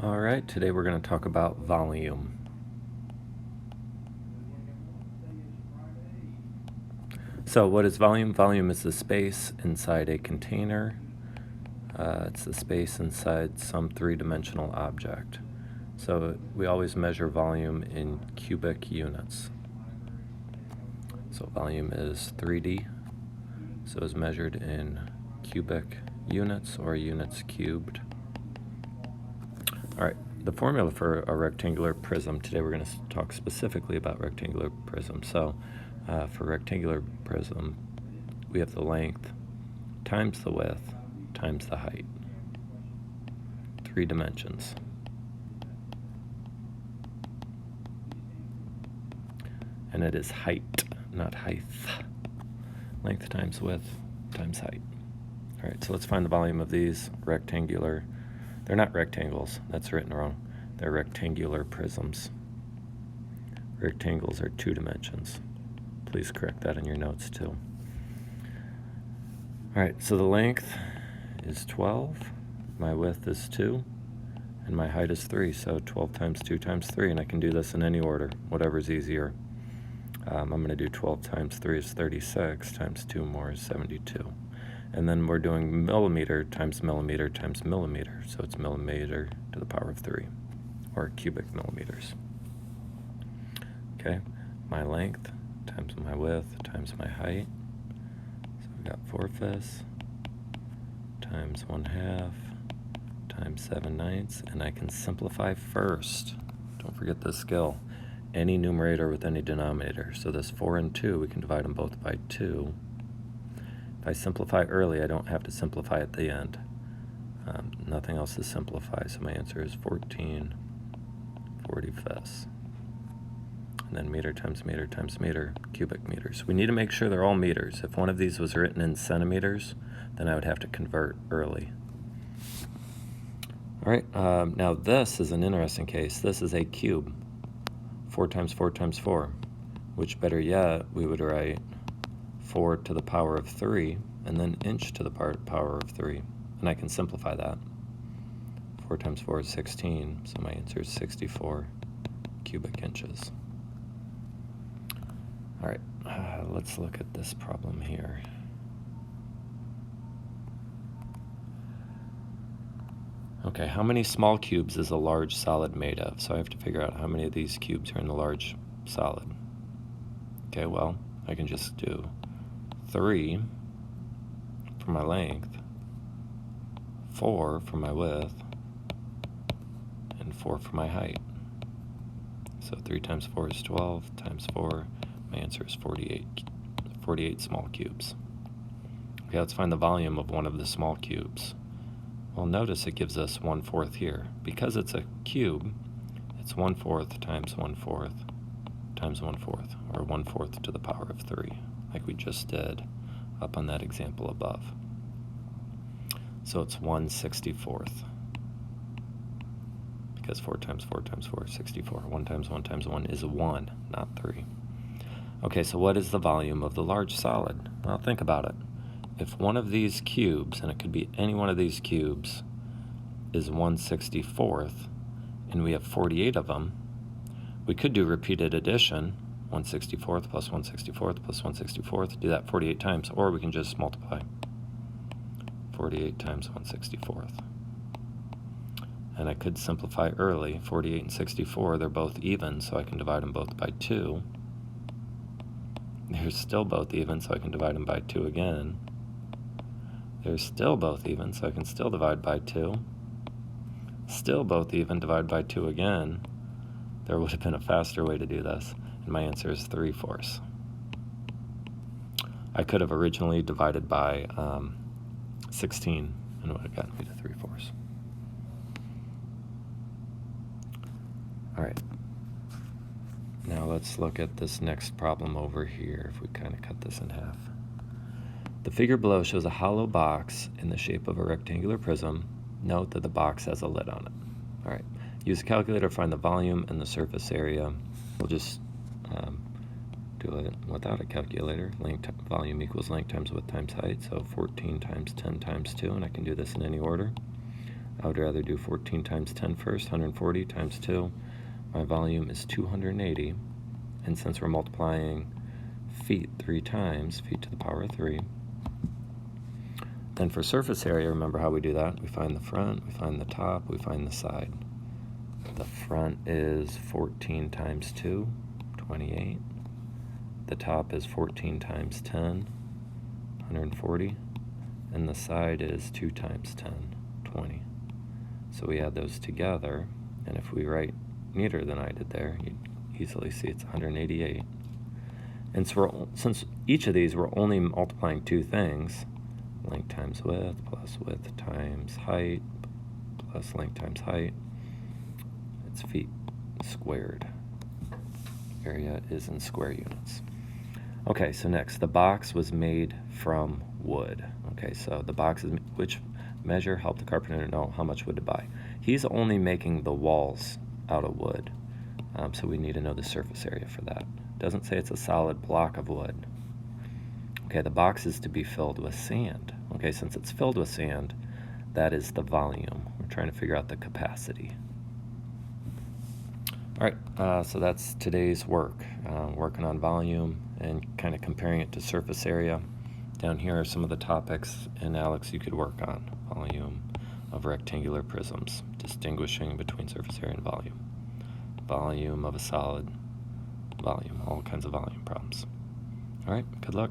All right, today we're going to talk about volume. So what is volume? Volume is the space inside a container. It's the space inside some three-dimensional object. So we always measure volume in cubic units. So volume is 3D, so it's measured in cubic units or units cubed. All right, the formula for a rectangular prism, today we're going to talk specifically about rectangular prism. So for rectangular prism, we have the length times the width times the height. 3 dimensions. And it is height, not height. Length times width times height. All right, so let's find the volume of these rectangular. They're not rectangles, that's written wrong. They're rectangular prisms. Rectangles are 2 dimensions. Please correct that in your notes too. All right, so the length is 12, my width is 2, and my height is 3, so 12 times 2 times 3, and I can do this in any order, whatever's easier. I'm going to do 12 times 3 is 36, times 2 more is 72. And then we're doing millimeter times millimeter times millimeter, so it's millimeter to the power of 3, or cubic millimeters. Okay, my length times my width times my height. So we got 4/5 times 1/2 times 7/9, and I can simplify first. Don't forget this skill. Any numerator with any denominator. So this 4 and 2, we can divide them both by 2. If I simplify early, I don't have to simplify at the end. Nothing else to simplify, so my answer is 14/45. And then meter times meter times meter, cubic meters. We need to make sure they're all meters. If one of these was written in centimeters, then I would have to convert early. All right, now this is an interesting case. This is a cube, 4 times 4 times 4, which better yet, we would write 4 to the power of 3, and then inch to the power of 3. And I can simplify that. 4 times 4 is 16, so my answer is 64 cubic inches. All right, let's look at this problem here. Okay, how many small cubes is a large solid made of? So I have to figure out how many of these cubes are in the large solid. Okay, well, I can just do 3 for my length, 4 for my width, and 4 for my height. So 3 times 4 is 12, times 4, my answer is 48 small cubes. Okay, let's find the volume of one of the small cubes. Well, notice it gives us 1/4 here. Because it's a cube, it's 1/4 times 1/4 times 1/4, or 1/4 to the power of 3, like we just did up on that example above. So it's 1/64. Because 4 times 4 times 4 is 64. 1 times 1 times 1 is 1, not 3. Okay, so what is the volume of the large solid? Well, think about it. If one of these cubes, and it could be any one of these cubes, is 1/64, and we have 48 of them, we could do repeated addition, 1/64 plus 1/64 plus 1/64, do that 48 times, or we can just multiply 48 times 1/64. And I could simplify early. 48 and 64, they're both even, so I can divide them both by 2. They're still both even, so I can divide them by 2 again. They're still both even, so I can still divide by 2. Still both even, divide by 2 again. There would have been a faster way to do this, and my answer is 3/4. I could have originally divided by 16, and it would have gotten me to 3/4. All right. Now let's look at this next problem over here, if we kind of cut this in half. The figure below shows a hollow box in the shape of a rectangular prism. Note that the box has a lid on it. All right, use a calculator to find the volume and the surface area. We'll just do it without a calculator. Volume equals length times width times height, so 14 times 10 times 2, and I can do this in any order. I would rather do 14 times 10 first, 140 times 2. My volume is 280. And since we're multiplying feet 3 times, feet to the power of 3. Then for surface area, remember how we do that? We find the front, we find the top, we find the side. The front is 14 times 2, 28. The top is 14 times 10, 140. And the side is 2 times 10, 20. So we add those together, and if we write neater than I did there, you'd easily see it's 188. And so since each of these, we're only multiplying two things, length times width plus width times height plus length times height, it's feet squared. Area is in square units. Okay, so next, the box was made from wood. Okay, so the box is, which measure helped the carpenter know how much wood to buy. He's only making the walls out of wood, so we need to know the surface area for that. Doesn't say it's a solid block of wood. Okay, the box is to be filled with sand. Okay, since it's filled with sand, that is the volume. We're trying to figure out the capacity. All right, so that's today's work, working on volume and kind of comparing it to surface area. Down here are some of the topics in Alex you could work on. Volume of rectangular prisms, distinguishing between surface area and volume. Volume of a solid, volume, all kinds of volume problems. All right, good luck.